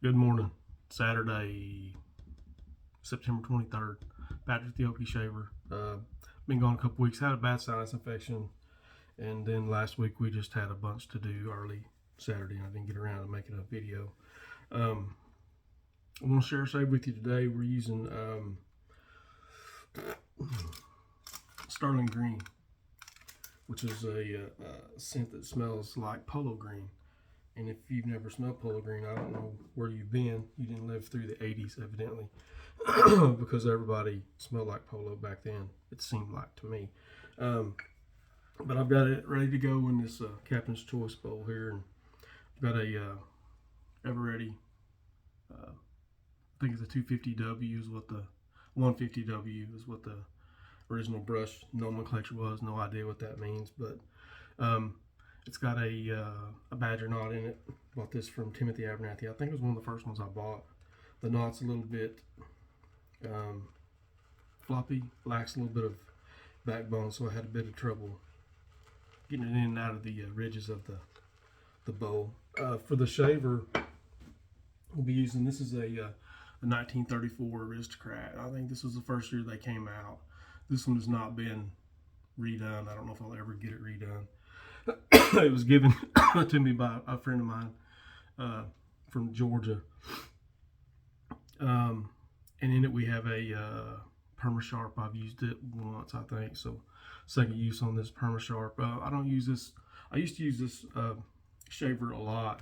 Good morning. Saturday, September 23rd. Patrick the Okie Shaver. Been gone a couple weeks. Had a bad sinus infection. And then last week we just had a bunch to do early Saturday. And I didn't get around to making a video. I want to share a shave with you today. We're using Stirling Green, which is a scent that smells like polo green. And if you've never smelled polo green, I don't know where you've been. You didn't live through the 80s, evidently, because everybody smelled like polo back then, it seemed like to me. But I've got it ready to go in this Captain's Choice bowl here. And I've got a ever ready, I think it's a 250W is what the 150W is what the original brush nomenclature was. No idea what that means, but it's got a badger knot in it. Bought this from Timothy Abernathy. I think it was one of the first ones I bought. The knot's a little bit floppy, lacks a little bit of backbone, so I had a bit of trouble getting it in and out of the ridges of the bowl. For the shaver, we'll be using, this is a 1934 Aristocrat. I think this was the first year they came out. This one has not been redone. I don't know if I'll ever get it redone. It was given to me by a friend of mine from Georgia. And in it we have a PermaSharp. I've used it once, I think, so second use on this PermaSharp. I don't use this. I used to use this shaver a lot,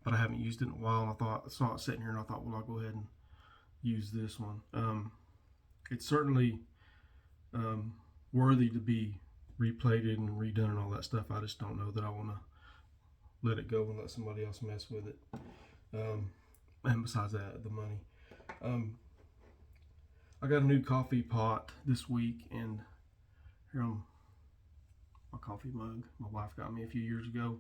but I haven't used it in a while. And I saw it sitting here, and I thought, well, I'll go ahead and use this one. It's certainly worthy to be replated and redone and all that stuff. I just don't know that I want to let it go and let somebody else mess with it. And besides that, the money. I got a new coffee pot this week, and here on my coffee mug my wife got me a few years ago.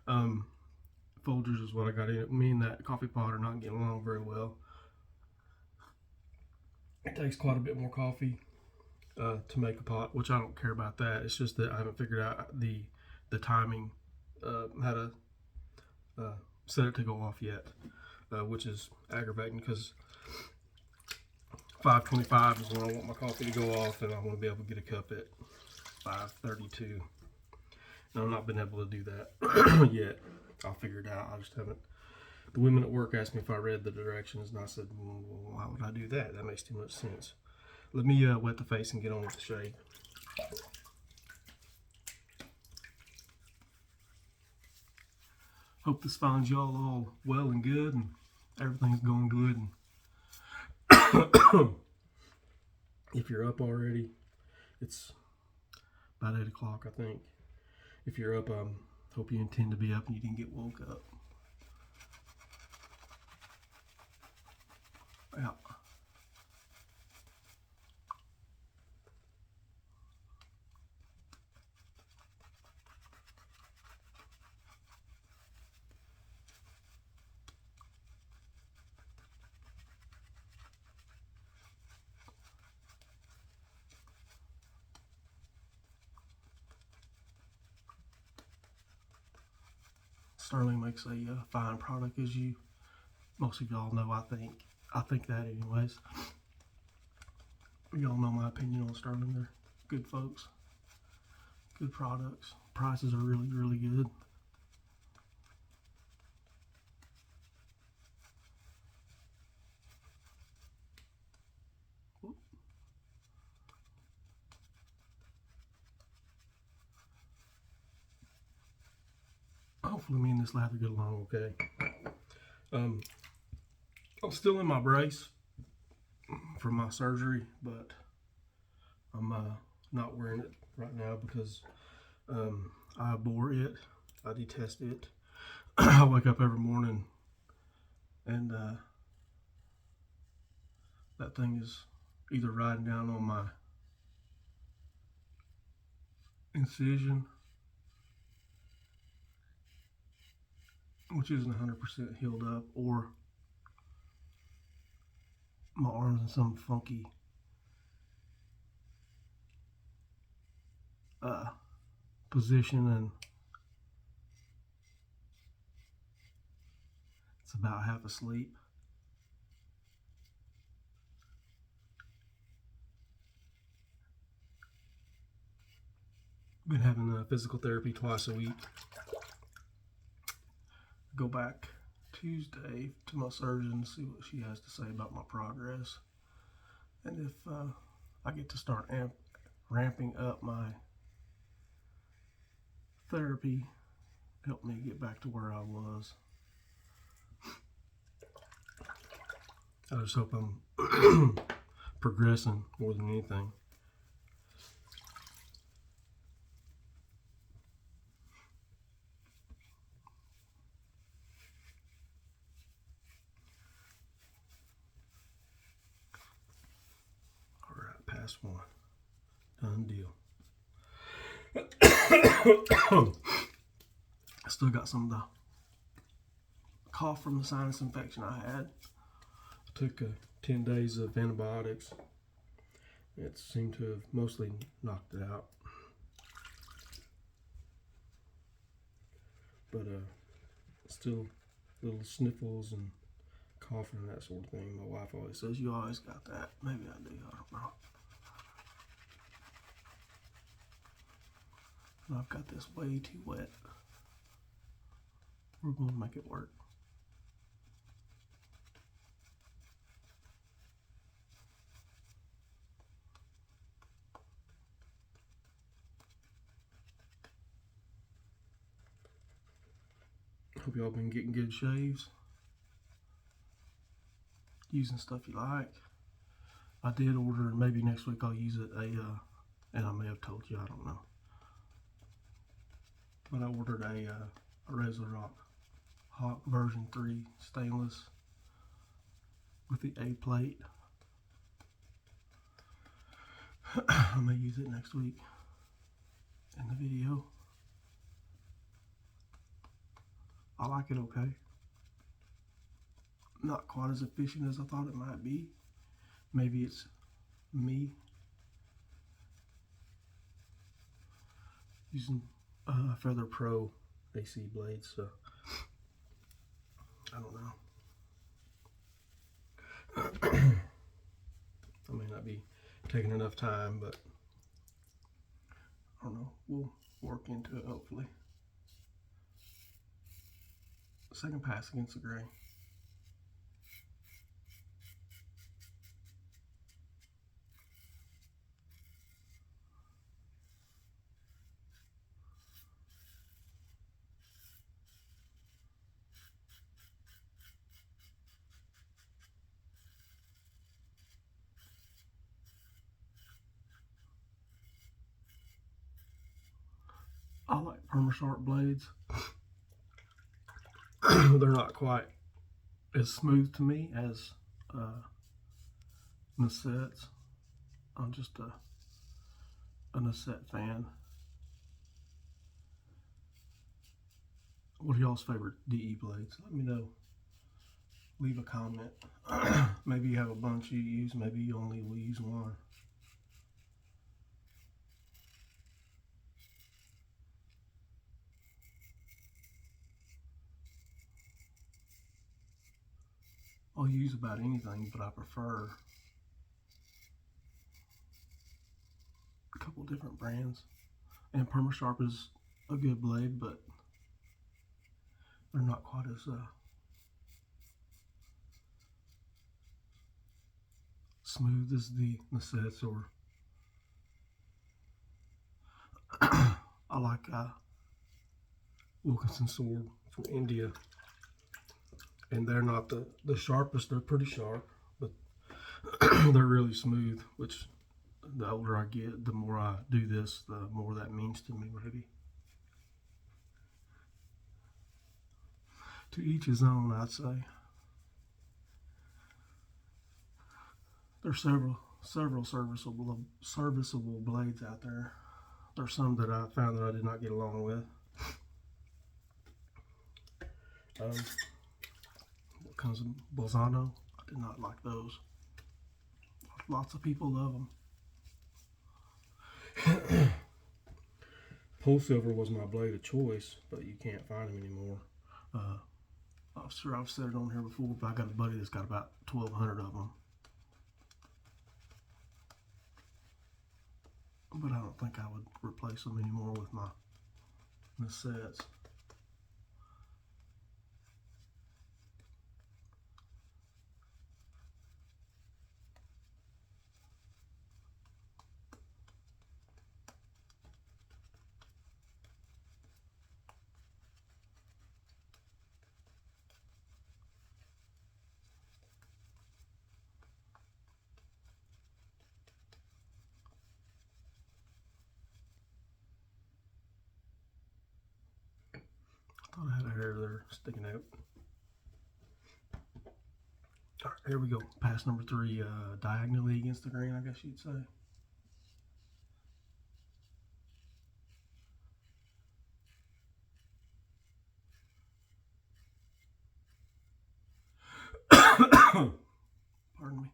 Folgers is what I got in it. Me and that coffee pot are not getting along very well. It takes quite a bit more coffee to make a pot, which I don't care about that. It's just that I haven't figured out the timing, how to set it to go off yet, which is aggravating because 5:25 is when I want my coffee to go off, and I want to be able to get a cup at 5:32. And I've not been able to do that yet. I'll figure it out. I just haven't. The women at work asked me if I read the directions, and I said, well, why would I do that? That makes too much sense. Let me wet the face and get on with the shave. Hope this finds y'all all well and good, and everything's going good. And if you're up already, it's about 8 o'clock, I think. If you're up, hope you intend to be up and you didn't get woke up. Yeah. Stirling makes a fine product, as most of y'all know. I think that anyways. Y'all know my opinion on Stirling. They're good folks, good products. Prices are really, really good. Hopefully me and this lather get along okay. I'm still in my brace from my surgery, but I'm not wearing it right now because I abhor it. I detest it. I wake up every morning and that thing is either riding down on my incision, which isn't 100% healed up, or my arm's in some funky position, and It's about half asleep. Been having physical therapy twice a week. Go back Tuesday to my surgeon to see what she has to say about my progress. And if I get to start ramping up my therapy, help me get back to where I was. I just hope I'm progressing more than anything. All right, pass one. Done deal. I still got some of the cough from the sinus infection I had. I took 10 days of antibiotics. It seemed to have mostly knocked it out. But still little sniffles and coughing and that sort of thing. My wife always says, you always got that. Maybe I do, I don't know. And I've got this way too wet. We're going to make it work. Hope y'all been getting good shaves. Using stuff you like. I did order, maybe next week I'll use it, and I may have told you, I don't know. But I ordered a Refurbished Hot version 3 stainless with the A plate. I may use it next week in the video. I like it okay. Not quite as efficient as I thought it might be. Maybe it's me using Feather Pro AC blades, so I don't know. I may not be taking enough time, but I don't know. We'll work into it hopefully. Second pass against the gray. I like PermaSharp blades. They're not quite as smooth to me as Nasset's. I'm just a Nasset fan. What are y'all's favorite DE blades? Let me know. Leave a comment. Maybe you have a bunch you use. Maybe you only will use one. I'll use about anything, but I prefer a couple different brands. And PermaSharp is a good blade, but they're not quite as smooth as the Nasset's or I like Wilkinson sword from India. And they're not the sharpest. They're pretty sharp, but they're really smooth, which the older I get, the more I do this, the more that means to me, maybe. To each his own, I'd say. There's several serviceable blades out there. There's some that I found that I did not get along with. What comes in Bolzano? I did not like those. Lots of people love them. Pole silver was my blade of choice, but you can't find them anymore. I'm sure I've said it on here before, but I got a buddy that's got about 1,200 of them. But I don't think I would replace them anymore with my sets. I thought I had a hair there sticking out. All right, here we go. Pass number 3, diagonally against the grain, I guess you'd say. Pardon me.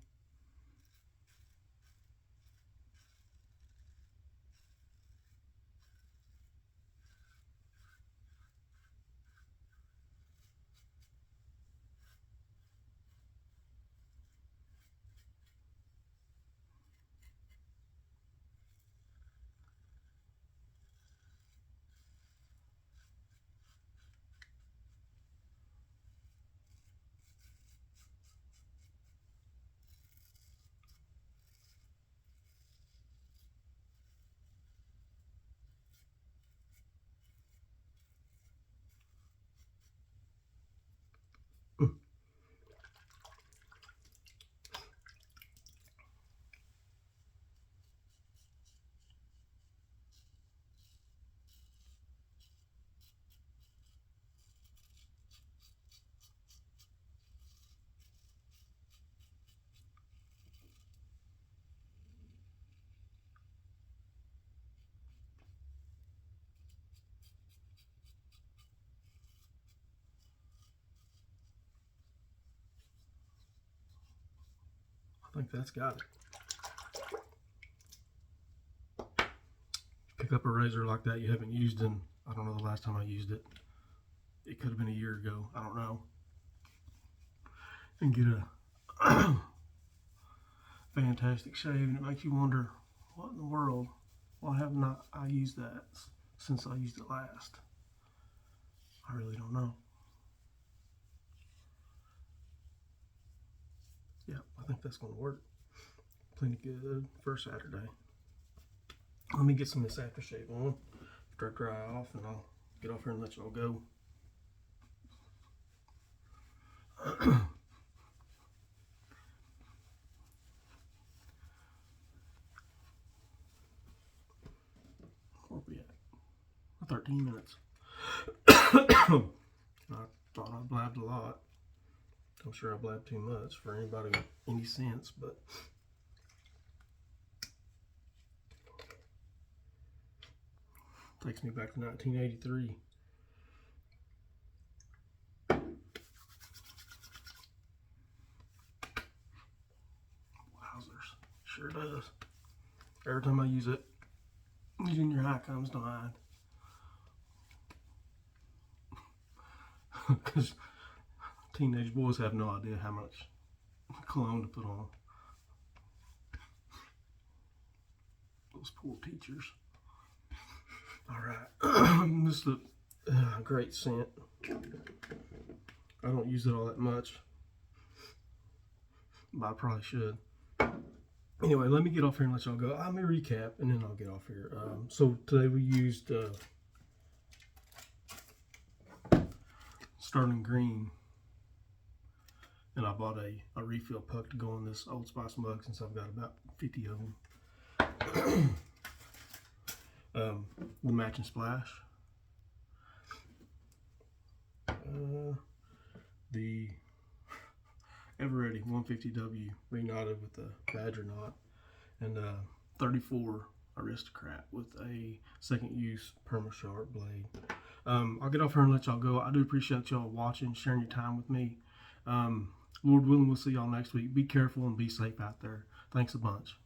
I think that's got it. Pick up a razor like that you haven't used in, I don't know the last time I used it. It could have been a year ago, I don't know. And get a fantastic shave, and it makes you wonder, what in the world, why haven't I used that since I used it last? I really don't know. Yeah, I think that's going to work. Plenty good for Saturday. Let me get some of this aftershave on after I dry off, and I'll get off here and let y'all go. Where we at? 13 minutes. I thought I blabbed a lot. I'm sure I blabbed too much for anybody with any sense, but takes me back to 1983. Wowzers, sure does. Every time I use it, junior high comes to mind. Because teenage boys have no idea how much cologne to put on. Those poor teachers. Alright, this is a great scent. I don't use it all that much, but I probably should. Anyway, let me get off here and let y'all go. Let me recap and then I'll get off here. So today we used Stirling green, and I bought a refill puck to go in this Old Spice mug since I've got about 50 of them. The matching splash, the Ever-Ready 150W reknotted with the badger knot, and 34 Aristocrat with a second use PermaSharp blade. I'll get off here and let y'all go. I do appreciate y'all watching, sharing your time with me. Lord willing, we'll see y'all next week. Be careful and be safe out there. Thanks a bunch.